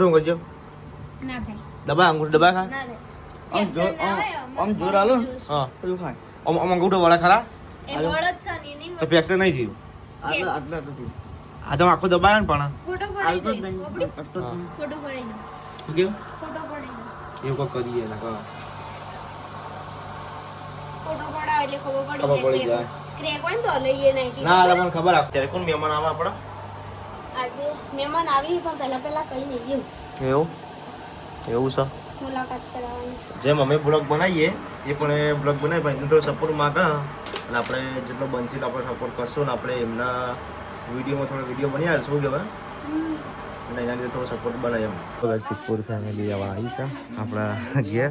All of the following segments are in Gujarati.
શું કરજો ના થાય દબા અંગૂઠો દબા ખા ના આમ જોર આલો હા પેલું ખાય આમ અંગૂઠો વાળા ખરા એ વળત છે ને એની તો ફ્રેક્ચર નહીં થયું આટલા આટલા નથી આ તો આખો દબાયા ને પણ ફોટો આલતો જ પડી નહીં જાય અટતો જ નહીં. ફોટો પડી જાય શું કેવું ફોટો પડી જાય એવું કંઈક કરીએ ના કરો ફોટો પડાવ એટલે ખબર ખબર પડી પડી જાય. જાય ક્રેક હોય ને તો લઈએ નહીં ના એટલે મને ખબર આપ ત્યારે કોણ મહેમાન આવે આપણા આજે મહેમાન આવી પણ પહેલા કઈ નહીં ગયું એવું એવું છે મુલાકાત કરાવવાની જેમ અમે બ્લોગ બનાવીએ એ પણ એ બ્લોગ બનાવી ભાઈ થોડો સપોર્ટ માંગે અને આપણે જેટલો બનશે તો આપણે સપોર્ટ કરશું ને આપણે એમના વિડીયોમાં થોડો વિડીયો બની આવે શું કહેવાય અને એના લીધે થોડો સપોર્ટ બનાવી એમ સિદ્ધપુર ફેમિલી આવા આવી છે આપણા ઘેર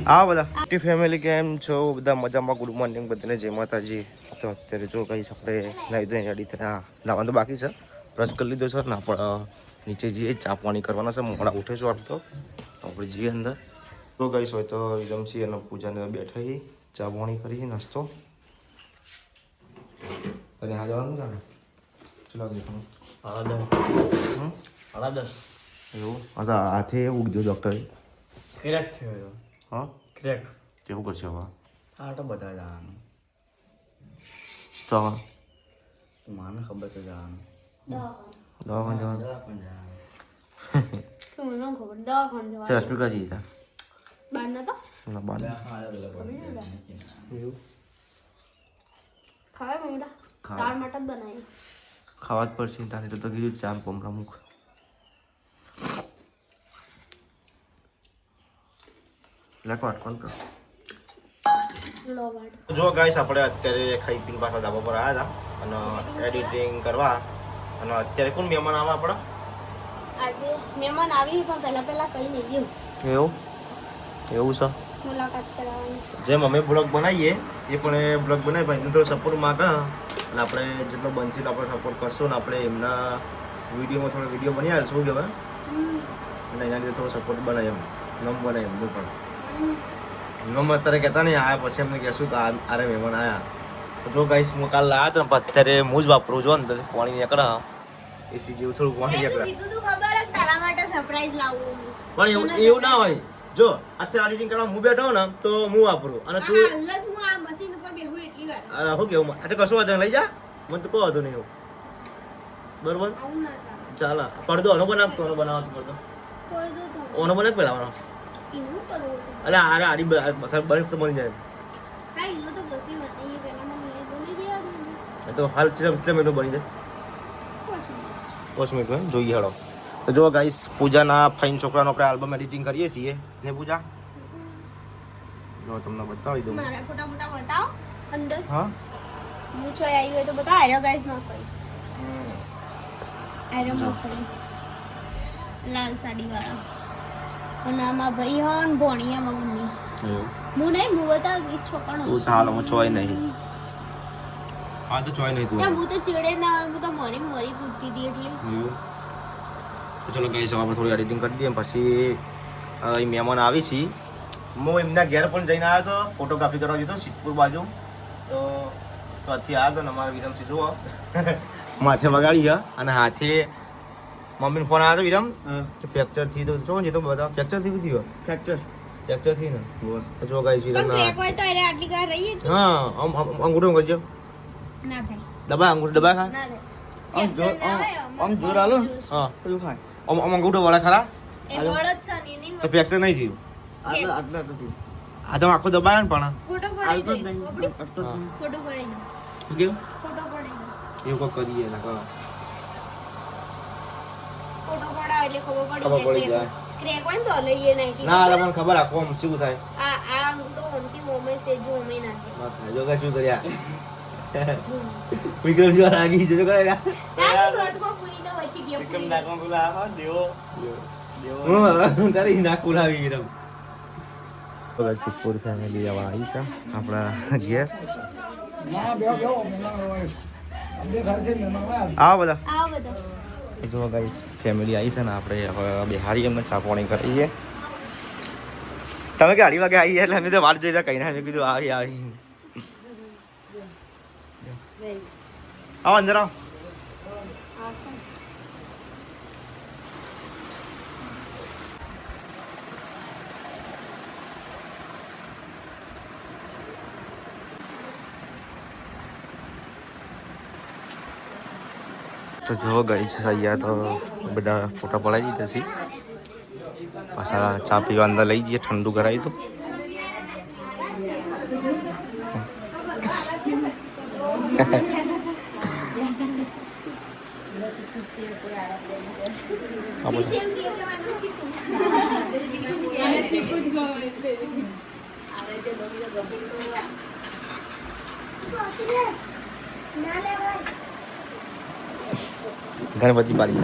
હા બધા ફેમિલી કેમ છો બધા મજામાં ગુડ મોર્નિંગ બધાને જય માતાજી તો અત્યારે જો કહીશ આપણે નાહી ધોઈને રેડી થઈને નાવાનું તો બાકી છે બ્રશ કરી લીધો છે ને આપણે નીચે જઈએ ચા પાણી કરવાના છે મોડા ઉઠે છું આમ તો આપણે જઈએ અંદર તો ગઈશ હોય તો જમશી અને પૂજાને બેઠા ચા પાણી કરી નાસ્તો તને હા જવાનું છે ને ચલો એવું હા હાથે ઉગજો ડૉક્ટરે ક્રેક થયો હા ક્રેક કેવું કરશે હવે આ તો બધા જવાનું તો મને ખબર છે જવાનું દવાખાને જવાનું પણ જવાનું શું મને ખબર દવાખાને જવાનું છે રશ્મિકા જી હતા બહાર નતો ના બાર એવું ખાવા મોટા દાળ મટન બનાવી ખાવા જ પડશે તારે તો કીધું ચા પમરા મુખ લખવાટ કોણ કરો લો વાટ જો ગાઈસ આપણે અત્યારે ખાઈ પીને પાછા ધાબા પર આવ્યા હતા અને એડિટિંગ કરવા અને અત્યારે કોણ મહેમાન આવે આપણા આજે મહેમાન આવી પણ પહેલા કઈ નહીં ગયું એવું એવું છે મુલાકાત કરાવવાની જેમ અમે બ્લોગ બનાવીએ એ પણ એ બ્લોગ બનાવી ભાઈ થોડો સપોર્ટ માંગે અને આપણે જેટલો બનશે તો આપણે સપોર્ટ કરશું ને આપણે એમના વિડીયોમાં થોડો વિડીયો બની આવે શું કહેવાય અને એના લીધે થોડો સપોર્ટ બનાવી એમ નમ બનાવી એમનું પણ નમ અત્યારે કહેતા નહીં આવ્યા પછી એમને કહેશું કે આરે મહેમાન આવ્યા જો ગાઈસ હું કાલ લાવ્યા હતા ને અત્યારે હું જ વાપરું છું ને પાણી નીકળે એસી જેવું થોડું પાણી નીકળે કીધું તું ખબર જ તારા માટે સરપ્રાઈઝ લાવું પણ એવું ના હોય જો અત્યારે એડિટિંગ કરવા હું બેઠો ને તો હું વાપરું અને તું હાલ જ હું આ મશીન ઉપર બેહું એટલી વાર અરે શું કેવું આ તો કશું વાંધો નહીં, લઈ જા મને તો કહો વાંધો નહીં એવું બરોબર આવું ના સારું ચાલ પડદો ઓનો બનાવતો ઓનો બનાવતો પડદો કર દો તું ઓનો બને પેલાવાનો એનું કરવું એટલે આરે આડી બની તો બની જાય હા એનું તો પછી મને પહેલા મને એ બોલી દે એ તો હાલ ચલે મેં બની જાય 5 મિનિટ જોઈએ હેડો તો જો ગાઈસ પૂજાના ફાઇન છોકરાનો આપણે આલ્બમ એડિટિંગ કરીએ છીએ ને પૂજા જો તમને બતાવી દઉં મારા ફોટા ફોટા બતાવો અંદર હા હું છો આવી હોય તો બતાવો આરો ગાઈસ માં ફરી આરો માં ફરી લાલ સાડી વાળા અને આમાં ભાઈ હોન ભોણિયા મગની હું નહીં હું બતાવ ગીત છોકરાનો તું તો હાલ હું ચોય નહીં હાલ તો ચોય નહીં તું ના હું તો ચીડે ના હું તો મરી કૂદતી હતી એટલે તો ચલો ગાઈસ હવે આપણે થોડી એડિટિંગ કરી દઈએ પછી એ મહેમાન આવી છે હું એમના ઘેર પણ જઈને આવ્યો હતો ફોટોગ્રાફી કરવા જતો સિદ્ધપુર બાજુ તો ત્યાંથી આવ્યો હતો ને અમારા વિરમસિંહ જુઓ માથે વગાડી ગયા અને હાથે મમ્મીનો ફોન આવ્યો હતો વિરમ ફ્રેક્ચર થઈ તો જો તો બધા ફ્રેક્ચર થઈ ગયું ફ્રેક્ચર થઈ ને તો જો ગાઈસ વિરમ પણ ક્રેક હોય તો અરે આટલી કાર રહીએ કે હા અંગૂઠો કરજો ના થાય દબા અંગૂઠો દબા ખા ના થાય આમ જોર આલો હા પેલું ખાય આમ અંગૂઠો વાળા ખરા એ વળત છે ને એની તો ફ્રેક્ચર નહીં થયું આટલા આટલા નથી આ તો આખો દબાયા ને પણ ફોટો આલતો જ પડી નહીં જાય અટતો જ નહીં. ફોટો પડી જાય શું કેવું ફોટો પડી જાય એવું કંઈક કરીએ ના કરો ફોટો પડાવ એટલે ખબર ખબર પડી પડી જાય. જાય ક્રેક હોય ને તો લઈએ નહીં ના એટલે મને ખબર આખો આમ શું થાય આ અંગૂઠો ઓમથી ઓમે છે જો ઓમે નાખે ના થાય. જો કાંઈ શું કર્યા વિક્રમ જો લાગી જતો કરે આ ગોત કો પૂરી તો વચ્ચે ગયા પૂરી નાખવા પેલા હા દેવો હું તારી નાક ઉલાવી વિક્રમ સિદ્ધપુર ફેમિલી આવા આવી છે આપણા ઘેર આવો બધા આ બધા જો ગાઈસ ફેમિલી આવી છે ને આપણે હવે બિહારી એમને ચા પાણી કરીએ તમે કે અઢી વાગે આવી એટલે અમે તો વાટ જોઈ કઈ ના કીધું આવી આવો અંદર આવો તો જો ગઈ છે અહીંયા તો બધા ફોટા પડાવી દીધા છે. પાછા ચા પીવા અંદર લઈ જઈએ, ઠંડુ કરાવી તો. ગણપતિ બારી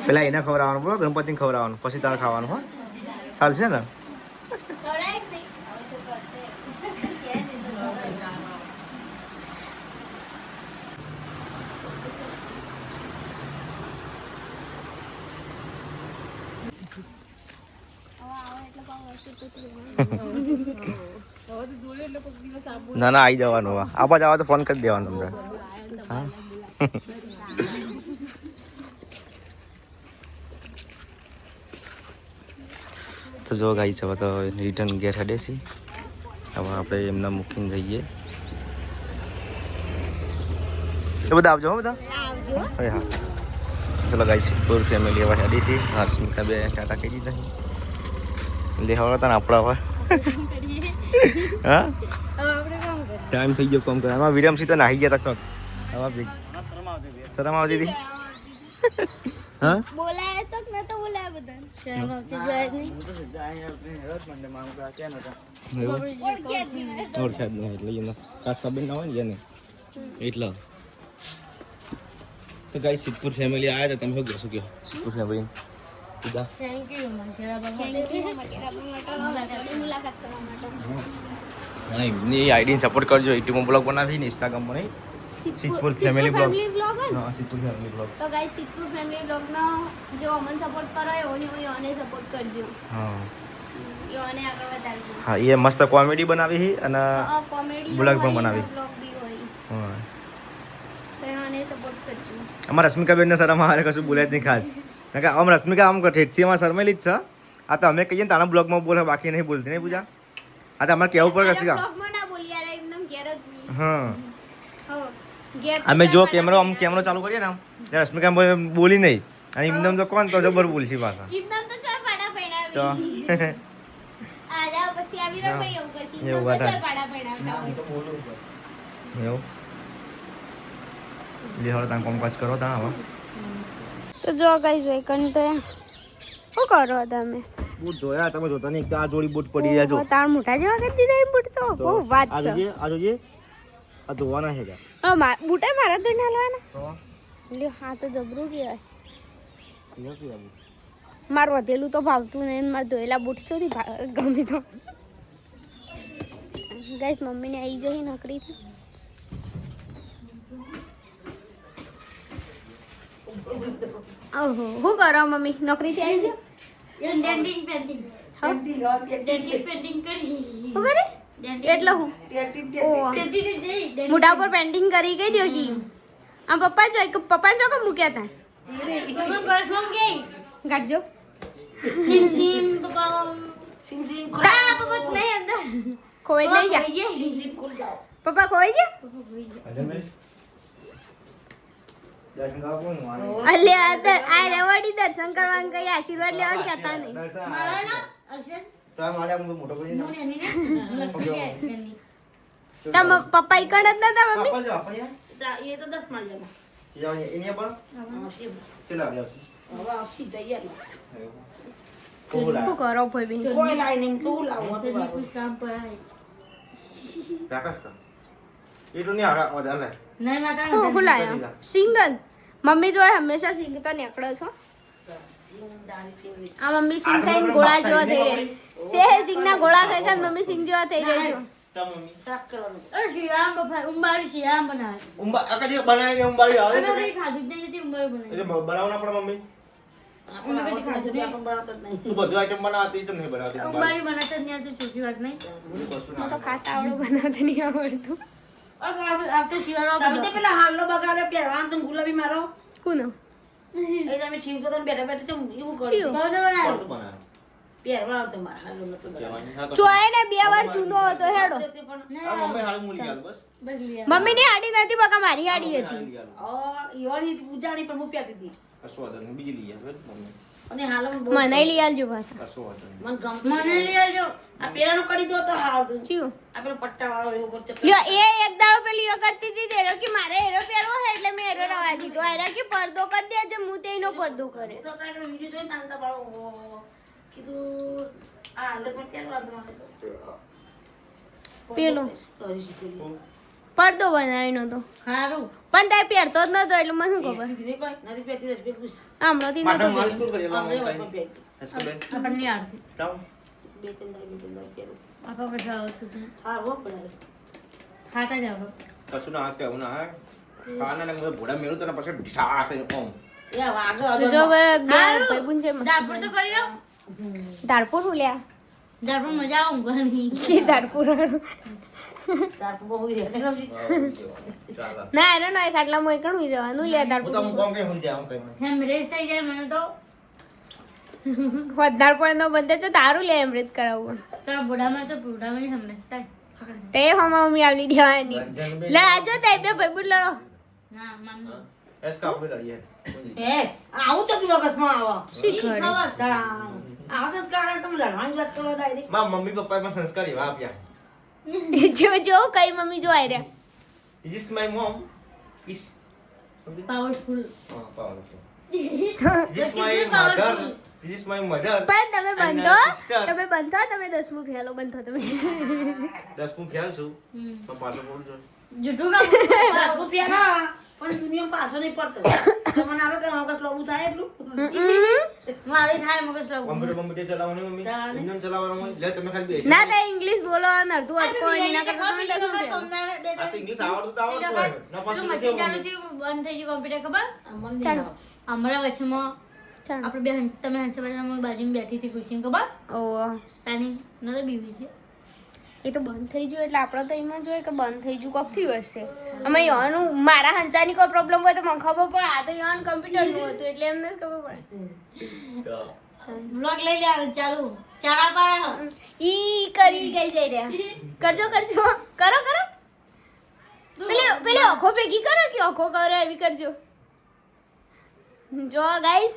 પેલા એને ખવડાવવાનું બોલો, ગણપતિને ખવડાવવાનું, પછી તારે ખાવાનું. હો ચાલશે ને? ના ના આવી જવાનું. આવા જવા તો ફોન કરી દેવાનો તમને. હા તો જો ગાઈ છે તો રિટર્ન ઘેર હેડે છે. હવે આપણે એમને મૂકીને જઈએ. એ બધા આવજો. હો બધા હા હા. ચલો ગાઈ છે પૂર ફેમિલી હવે હેડી છે. હર્ષમિતા બે ટાટા કહી દીધા. લેવા હતા ને આપણા હવે. હા ટાઈમ થઈ ગયો કોમ કરવા. વિરમસિંહ તો નાહી ગયા હતા. ચોક હવે શરમ આવતી હતી. હા બોલાય તો ન તો બોલાય બધા. શરમ આવતી જાય નહીં. ઓળખ્યા જ નહીં એટલે એને ખાસ ખબર ના હોય ને એને એટલે. તો ગાઈ સિદ્ધપુર ફેમિલી આવ્યા હતા. તમે શું કહેશો? કહો સિદ્ધપુર ફેમિલી સીધા થેન્ક યુ મુલાકાત કરવા માટે. એમની આઈડીને સપોર્ટ કરજો. યુટ્યુબમાં બ્લોગ બનાવી ને ઇન્સ્ટાગ્રામમાં નહીં. Sidhpur family blog. હા સિદ્ધપુર ફેમિલી બ્લોગ. તો ગાઈસ સિદ્ધપુર ફેમિલી બ્લોગનો જો અમન સપોર્ટ કરો એઓને યોને સપોર્ટ કરજો. હા યોને આગળ વધારજો. હા એ મસ્ત કોમેડી બનાવી છે અને કોમેડી બ્લોગ પણ બનાવી. બ્લોગ બી હોય હા તો યોને સપોર્ટ કરજો. અમારા રશ્મિકાબેન ને શરમ આવે કશું બોલે જ નહીં ખાસ. કારણ કે આમ રશ્મિકા આમ ઠેઠથી અમારે શરમેલી જ છે. આ તો અમે કહીએ ને તારા બ્લોગમાં બોલે, બાકી નહીં બોલતી. નહીં પૂજા? આ તો અમારે કહેવું પડે રશ્મિકા. બ્લોગમાં ના બોલી યાર, એકદમ ઘેર જ નહીં. હા હો ઘેર અમે જો કેમેરો ચાલુ કરીએ ને ત્યારે રશ્મિકા બોલી નહીં. અને એમનેમ તો કોણ તો જબર બોલશી પાછા. ઇમનામ તો ચા પાડા પૈણાવી. તો આ જાવ પછી આવી રહ્યો ભાઈ એવું પછી એવું ઇમનામ તો વાત ચા પાડા પૈણાવતા હોય. એવું લેહળ તમે કોમકાજ કરો તા હવે. તો જો ગાઈસ વેકન તો શું કરો તમે? બૂટ જોયા તમે જોતા નહીં. આ જોડી બૂટ પડી રહ્યા જો. તાર મોટા જેવા કરી દીધા એ બૂટ તો બહુ વાત આ છે. જોજે આ ધોવાના છે કા. હા બૂટા મારા તો ના લેવાના. તો લ્યો હા તો જબરું કહેવાય. લ્યો કે આવું. મારું વધેલું તો ભાવતું નહીં. મારે ધોયેલા બૂટ ચોથી ગમે તો. ગાઈસ મમ્મીને આવી જોઈ નોકરી થી. ઓહો શું કરો મમ્મી? નોકરી થી આવી ગયો? એટલે હું મોઢા ઉપર પેન્ટિંગ કરી ગઈ દો કી. આ પપ્પા જો કે મૂક્યા હતા કાઢજો. ખોવાઈ નહીં ગયા પપ્પા? ખોવાઈ ગયા? અલ્યા આ રેવાડી દર્શન કરવાનું કઈ આશીર્વાદ લેવાનું કહેતા નહીં. પપ્પા ઈકણ જ નતા મમ્મી? શું કરો ભાઈ બેન? શું લાયા? સિંગલ? મમ્મી જોડે હંમેશા સિંગ તો નીકળો છો. આ મમ્મી સિંગ ખાઈને ગોળા જેવા થઈ રહે. સિંગ ના ગોળા ખાઈ ખાઈને મમ્મી સિંગ જેવા થઈ રહે છો. તો ખાતા આવડું બનાવતા નહીં આવડતું. કોનો? પહેરવા આવતો મારા હાલો નતો કહેવાની હા ચોય ને 2 વાર જૂનો હતો હેડો તે પણ આ મમ્મી હાલ મૂલી ગયા બસ મમ્મી ની હાડી નથી બકા મારી હાડી હતી ઈવાની પૂજાની પણ હું પહેરતી હતી કશો વાંધો નહીં બીજી લઈ આવ્યો મમ્મી અને હાલો મને બહુ મને લઈ આલજો પાછા કશો વાંધો નહીં મને ગમતું મને લઈ આવજો આ પેલાનું કરી દો તો હારું ચિયું આ પેલો પટ્ટા વાળો એવો પર ચક્કર લ્યો એ એક દાડો પેલી એ કરતી હતી તેરો કે મારે એરો પહેરવો છે એટલે મેં એરો રવા દીધો આયરા કે પડદો કરી દેજે હું તેનો પડદો કરે તો તારો વિડિયો જોઈને તાંતા બાળો કીધું આ અંદર પણ પહેરવા દો મને તો પેલો કરી શીખેલી પડદો બનાવીનો તો હારું પણ તે પહેરતો જ નતો એટલે મને શું ખબર નથી કોઈ નથી પહેરતી જ ભેગું હમણાંથી માથા નતો માલિશ પહેરતો. કોણ કરેલા આપણે મમ્મી પણ પહેરતી હસબેન આપણને આવડતી ડાઉન બે ત્રણ પહેરું આપા બધા આવડતું હતું. હારું હો પડાય ખાતા જ આવડતું. કશું ના કેવું ના કાના ને મને ભોડા મેળું તને પછી ઢા કરીને કોમ એ વાગો તું જો હવે બે હારું. ભાઈબંધ છે દાળપુર તો કરી દો. દાળપુર ઉલ્યા દાળપુર મજા આવે ઊંઘવાની. કે દાળપુર હારું. તાર બહુ રે ચાલ ના એનો ના ખાટલા મોય કણું રહેવાનું લે હું દાળપુર તો હું કોમ કે હું જાય હું કઈ એમ રેસ થઈ જાય મને તો વધારે પણ નો બંધ છે તારું લે અમૃત કરાવવું તો બુઢામાં તો બુઢામાં સમજતા તે હમા મમ્મી આવલી દેવાની લડાજો તે બે ભાઈબંધ લડો ના મામા એસ કા આપણે લડીએ એ આવું તો દિવસમાં આવો શી કરે ખબર આવો સંસ્કાર તમે લડવાની વાત કરો ડાયરેક્ટ માં મમ્મી પપ્પાએ પણ સંસ્કાર એવા આપ્યા જો જો કઈ મમ્મી જો આઈ રહ્યા This is my mom. Is powerful powerful. તો This is my mother. This is my mother. પણ તમે And બંધો my sister. તમે બંધો તમે 10મું ફેલો બંધો તમે 10મું ખ્યાલ છું પણ પાછો બોલું છું જુઠું કા પાછું પેલા પણ દુનિયા પાછો નહીં પડતો તમને આવે કે વખત લોબુ થાય એટલું મારી થાય મગજ લાવું કોમ્પ્યુટર ચલાવવાનું મમ્મી ઇન્જન ચલાવવાનું મમ્મી લે તમે ખાલી બેસી ના તે ઇંગ્લિશ બોલો અને અડધું અટકો એના કરતા તમે 10મું ફેલો આ તો ઇંગ્લિશ આવડતું તો આવડતું હોય ના પાછું મશીન ચાલુ થયું બંધ થઈ ગયું કોમ્પ્યુટર ખબર મને નહીં ચાલો. આવે. અમારા વચમાં ચાલો આપણે બે તમે હંસે બાજુમાં બેઠી હતી ખુશી ખબર ઓ તાની નતો બીવી છે એ તો બંધ થઈ ગયું એટલે આપણે તો એમાં જોઈએ કે બંધ થઈ ગયું કોક થયું હશે અમે યનું મારા હંચાની કોઈ પ્રોબ્લેમ હોય તો મને ખબર પડે આ તો યન કમ્પ્યુટરનું હતું એટલે એમને જ ખબર પડે બ્લોગ લઈ લે આવે ચાલુ ચારા પાડે ઈ કરી ગઈ જઈ રહ્યા કરજો કરજો કરો કરો પેલે આંખો ભેગી કરો કે આંખો કરો એવી કરજો જો ગાઈસ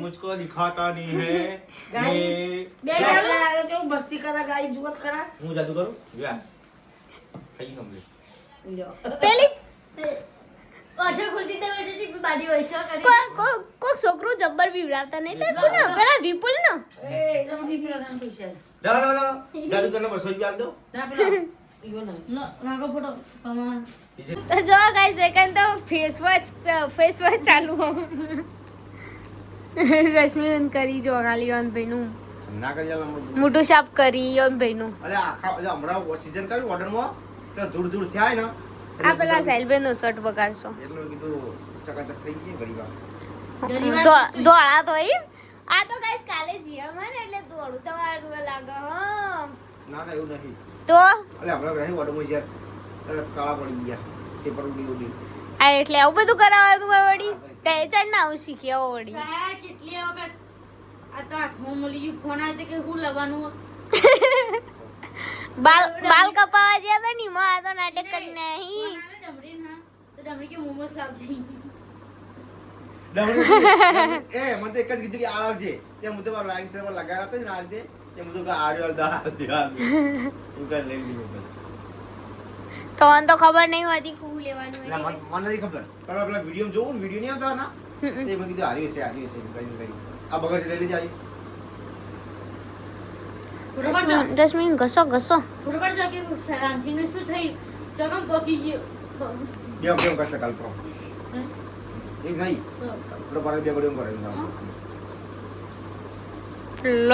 मुझको दिखाता नहीं है Guys, ये બે ડાલા લાગે છે મસ્તી કરા ગાઈ જુવત કરા હું જાદુ કરું યા કઈ કમ્પ્લીટ લ્યો પેલી ઓછો ખુલતી તો બેઠી હતી બાજી વૈસો કરી કોક છોકરું જબ્બર બીવડાવતા નહીં તો કોના પેલા વિપુલ નો એ એકદમ ફી ફી ના પૈસા જા જા જા જાદુ કરને 200 રૂપિયા આલ દો ના પેલા ઈવો ના નાકો ફોટો કમા બીજે તો જો ગાઈસ એકન તો ફેસ વોશ ચાલુ રશ્મિન કરી જો ખાલી યોન ભાઈનું ના કરી આલ મોટું સાફ કરી યોન ભાઈનું અલે આખા હમણાં સીઝન કર્યું ઓર્ડરમાં એટલે ધૂળ ધૂળ થયા ને આ પેલા સાહેલભાઈનો શર્ટ બગાડશો એટલું કીધું ચકાચક થઈ ગઈ ગરીબા દોડા તો ઈ આ તો ગાઈસ કાલે જીયામાં ને એટલે દોડું તો વાળું લાગે હા ના ના એવું નથી તો અલે હમણાં રહી ઓર્ડરમાં યાર કાળા પડી ગયા સેપર ઉડી ઉડી આ એટલે આવું બધું કરાવવાનું હોય વળી તે ચડ ના આવું શીખી આવો વળી આ ચીટલી હવે આ તો આખું મળી ગયું ફોન આવે કે હું લવાનું બાલ કપાવા ગયા હતા ની માં આ તો નાટક કરીને અહીં ડમરી ના તો ડમરી કે મોમોસ લાવજી એ મને તો એક જ કીધું કે આ લાવજે તે હું તો લાઈન સર લગાવ્યા હતા ને આ રીતે એ હું તો આર્યો દા ધ્યાન હું કઈ લઈ લીધું તો મને તો ખબર નહીં હોતી કું લેવાનું ના હોય મને નથી ખબર પણ પેલા વિડીયો જોઉં ને વિડીયો નહીં આવતા ના એ મેં કીધું હાર્યું છે કઈ આ બગડ છે લઈ લેજે આવી રશ્મિ ઘસો ઘસો બરોબર તો કે રામજીને શું થઈ ચકમ પકી ગયો કેમ કેમ કરશે કાલ પ્રો એક નહીં આપણે બે ગોળીઓ કરાવી લો